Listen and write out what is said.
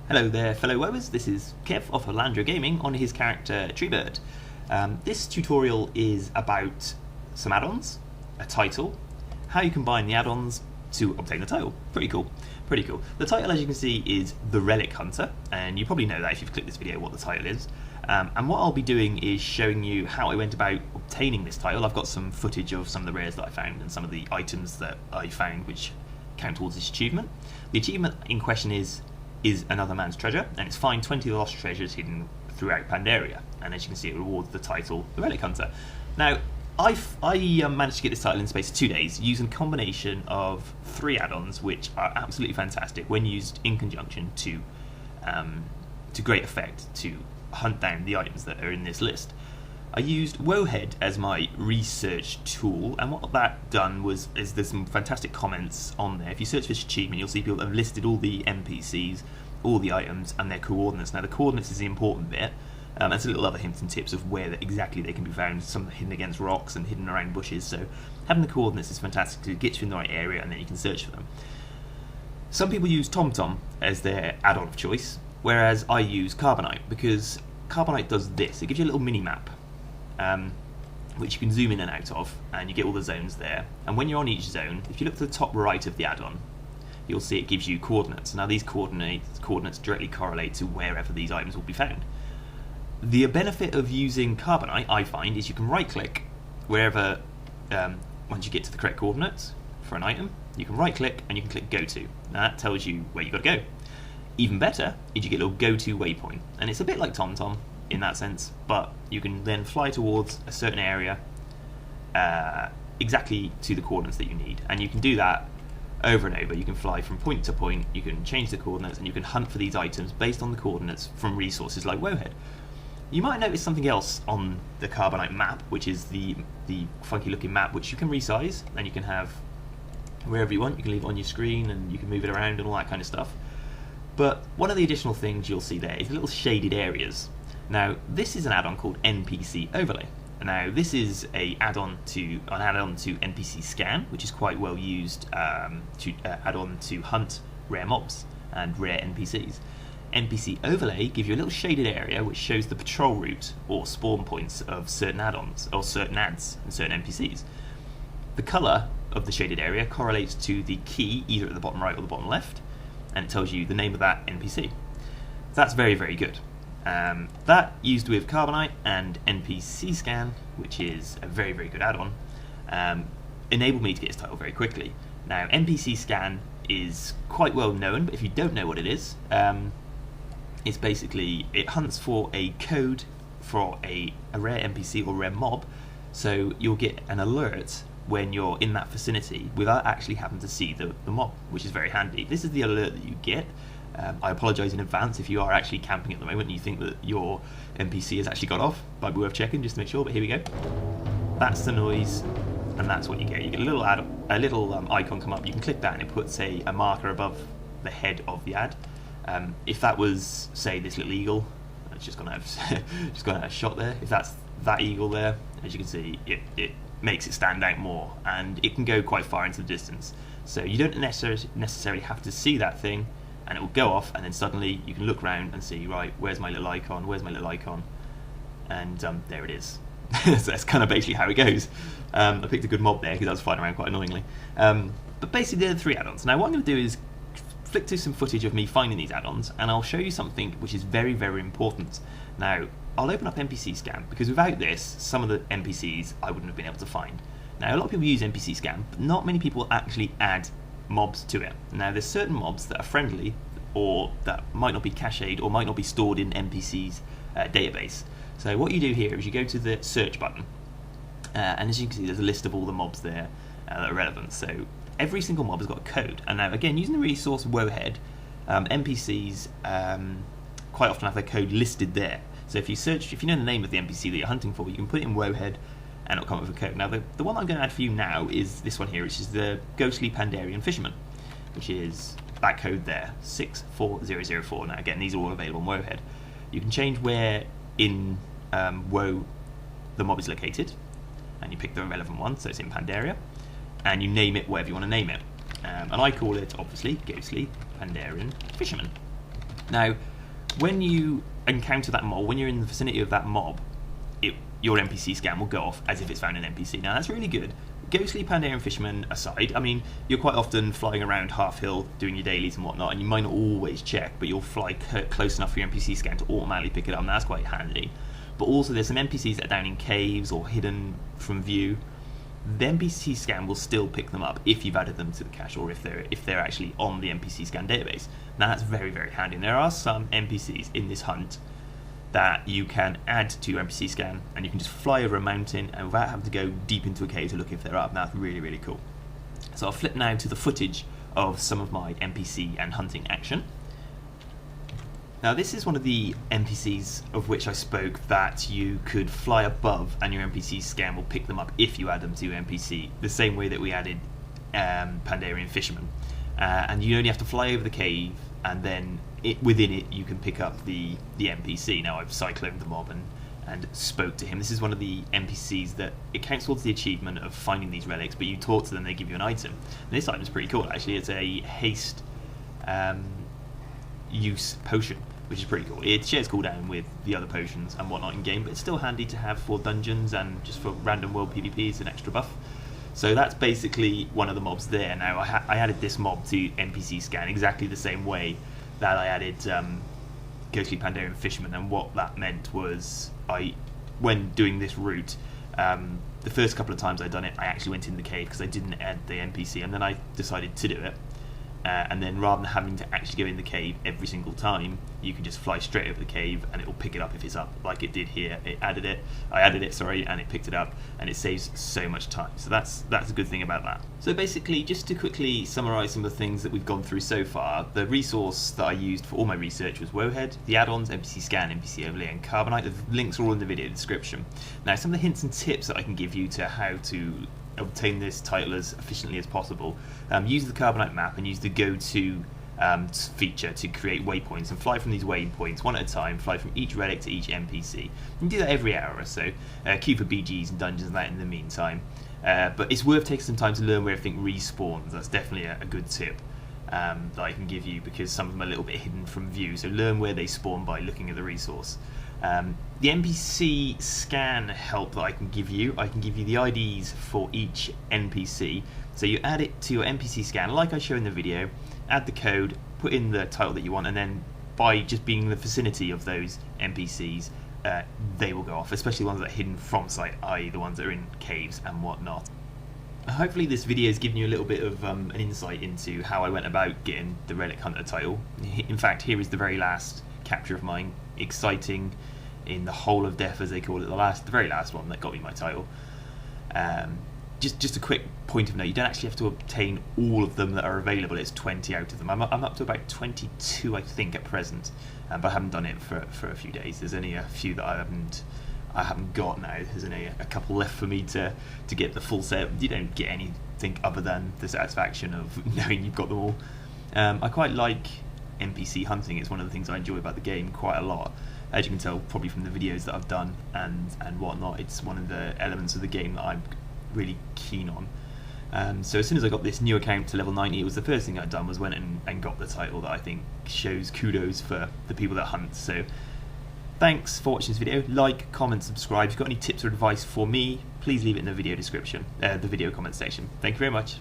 Hello there fellow wowers, this is Kev of LandroeGaming on his character Treebird. This tutorial is about some add-ons, a title, how you combine the add-ons to obtain the title. Pretty cool, pretty cool. The title, as you can see, is The Relic Hunter, and you probably know that if you've clicked this video what the title is. And what I'll be doing is showing you how I went about obtaining this title. I've got some footage of some of the rares that I found and some of the items that I found which count towards this achievement. The achievement in question is Another Man's Treasure, and it's find 20 lost treasures hidden throughout Pandaria, and as you can see it rewards the title The Relic Hunter. Now I managed to get this title in the space of 2 days using a combination of 3 add-ons which are absolutely fantastic when used in conjunction to great effect to hunt down the items that are in this list. I used Wowhead as my research tool, and what that done is there's some fantastic comments on there. If you search for this achievement, you'll see people that have listed all the NPCs, all the items, and their coordinates. Now the coordinates is the important bit. There's a little other hints and tips of where exactly they can be found. Some are hidden against rocks and hidden around bushes. So having the coordinates is fantastic because it gets you in the right area, and then you can search for them. Some people use TomTom as their add-on of choice, whereas I use Carbonite because Carbonite does this. It gives you a little mini map. Which you can zoom in and out of, and you get all the zones there. And when you're on each zone, if you look to the top right of the add-on, you'll see it gives you coordinates. Now these coordinates directly correlate to wherever these items will be found. The benefit of using Carbonite, I find, is you can right-click wherever, once you get to the correct coordinates for an item, you can right-click and you can click Go To. Now that tells you where you've got to go. Even better is you get a little Go To waypoint, and it's a bit like TomTom in that sense, but you can then fly towards a certain area exactly to the coordinates that you need, and you can do that over and over. You can fly from point to point, you can change the coordinates, and you can hunt for these items based on the coordinates from resources like Wowhead. You might notice something else on the Carbonite map, which is the funky looking map, which you can resize and you can have wherever you want. You can leave it on your screen and you can move it around and all that kind of stuff. But one of the additional things you'll see there is little shaded areas. Now this is an add-on called NPC Overlay. Now this is an add-on to NPC Scan, which is quite well used to add on to hunt rare mobs and rare NPCs. NPC Overlay gives you a little shaded area which shows the patrol route or spawn points of certain add-ons or certain ads and certain NPCs. The colour of the shaded area correlates to the key either at the bottom right or the bottom left, and it tells you the name of that NPC. That's very, very good. That used with Carbonite and NPC Scan, which is a very, very good add-on, enabled me to get this title very quickly. Now NPC Scan is quite well known, but if you don't know what it is, it's basically, it hunts for a code for a rare NPC or rare mob, so you'll get an alert when you're in that vicinity without actually having to see the mob, which is very handy. This is the alert that you get. I apologise in advance if you are actually camping at the moment and you think that your NPC has actually got off. Might be worth checking just to make sure, but here we go. That's the noise, and that's what you get. You get a little icon come up. You can click that and it puts a marker above the head of the ad. If that was, say, this little eagle, it's just gonna have a shot there. If that's that eagle there, as you can see, it makes it stand out more, and it can go quite far into the distance. So you don't necessarily have to see that thing, and it will go off, and then suddenly you can look around and see, right, where's my little icon, and there it is. So that's kind of basically how it goes. I picked a good mob there because I was flying around quite annoyingly. But basically they're the 3 add-ons. Now what I'm going to do is flick to some footage of me finding these add-ons, and I'll show you something which is very, very important. Now I'll open up NPC Scan, because without this some of the NPCs I wouldn't have been able to find. Now a lot of people use NPC Scan, but not many people actually add mobs to it. Now there's certain mobs that are friendly or that might not be cached or might not be stored in NPC's database. So what you do here is you go to the search button, and as you can see there's a list of all the mobs there that are relevant. So every single mob has got a code, and now again using the resource Wowhead, NPCs quite often have their code listed there. So if you know the name of the NPC that you're hunting for, you can put it in Wowhead and it'll come up with a code. Now the one I'm going to add for you now is this one here, which is the Ghostly Pandarian Fisherman, which is that code there, 64004. Now again, these are all available on Wowhead. You can change where in Woe the mob is located, and you pick the relevant one, so it's in Pandaria, and you name it whatever you want to name it. And I call it, obviously, Ghostly Pandarian Fisherman. Now, when you encounter that mob, when you're in the vicinity of that mob, your NPC scan will go off as if it's found an NPC. Now that's really good. Ghostly Pandaren Fisherman aside, I mean, you're quite often flying around Half Hill doing your dailies and whatnot, and you might not always check, but you'll fly close enough for your NPC scan to automatically pick it up, and that's quite handy. But also there's some NPCs that are down in caves or hidden from view. The NPC scan will still pick them up if you've added them to the cache, or if they're actually on the NPC scan database. Now that's very, very handy. And there are some NPCs in this hunt that you can add to your NPC scan, and you can just fly over a mountain and without having to go deep into a cave to look if they're up. Now that's really, really cool. So I'll flip now to the footage of some of my NPC and hunting action. Now this is one of the NPCs of which I spoke that you could fly above and your NPC scan will pick them up if you add them to your NPC, the same way that we added Pandaren Fisherman. And you only have to fly over the cave, and then within it you can pick up the NPC. Now I've cycloned the mob and spoke to him. This is one of the NPCs that it counts towards the achievement of finding these relics, but you talk to them, they give you an item. And this item is pretty cool actually. It's a haste use potion, which is pretty cool. It shares cooldown with the other potions and whatnot in game, but it's still handy to have for dungeons and just for random world PvP. It's an extra buff. So that's basically one of the mobs there. Now I added this mob to NPC scan exactly the same way that I added Ghostly Pandaren Fisherman, and what that meant was when doing this route, the first couple of times I'd done it, I actually went in the cave because I didn't add the NPC, and then I decided to do it. And then rather than having to actually go in the cave every single time, you can just fly straight over the cave and it will pick it up if it's up, like it did here. I added it, and it picked it up, and it saves so much time. So that's a good thing about that. So basically, just to quickly summarise some of the things that we've gone through so far, the resource that I used for all my research was Wowhead, the add-ons, NPC Scan, NPC Overlay, and Carbonite. The links are all in the video description. Now, some of the hints and tips that I can give you to how to obtain this title as efficiently as possible. Use the Carbonite map and use the go-to feature to create waypoints and fly from these waypoints one at a time, fly from each relic to each NPC. You can do that every hour or so. Queue for BGs and dungeons and that in the meantime. But it's worth taking some time to learn where everything respawns. That's definitely a good tip that I can give you, because some of them are a little bit hidden from view, so learn where they spawn by looking at the resource. The NPC scan help that I can give you the IDs for each NPC. So you add it to your NPC scan like I show in the video, add the code, put in the title that you want, and then by just being in the vicinity of those NPCs, they will go off, especially ones that are hidden from sight, i.e. the ones that are in caves and whatnot. Hopefully this video has given you a little bit of an insight into how I went about getting the Relic Hunter title. In fact, here is the very last capture of mine. Exciting in the whole of death, as they call it, the very last one that got me my title. Just a quick point of note, you don't actually have to obtain all of them that are available. It's 20 out of them. I'm up to about 22 I think at present, but I haven't done it for a few days. There's only a few that I haven't got now. There's only a couple left for me to get the full set. You don't get anything other than the satisfaction of knowing you've got them all. I quite like NPC hunting. It's one of the things I enjoy about the game quite a lot. As you can tell probably from the videos that I've done and whatnot, it's one of the elements of the game that I'm really keen on. So as soon as I got this new account to level 90, it was the first thing I'd done was went and got the title that I think shows kudos for the people that hunt. So thanks for watching this video. Like, comment, subscribe. If you've got any tips or advice for me, please leave it in the video description, the video comment section. Thank you very much.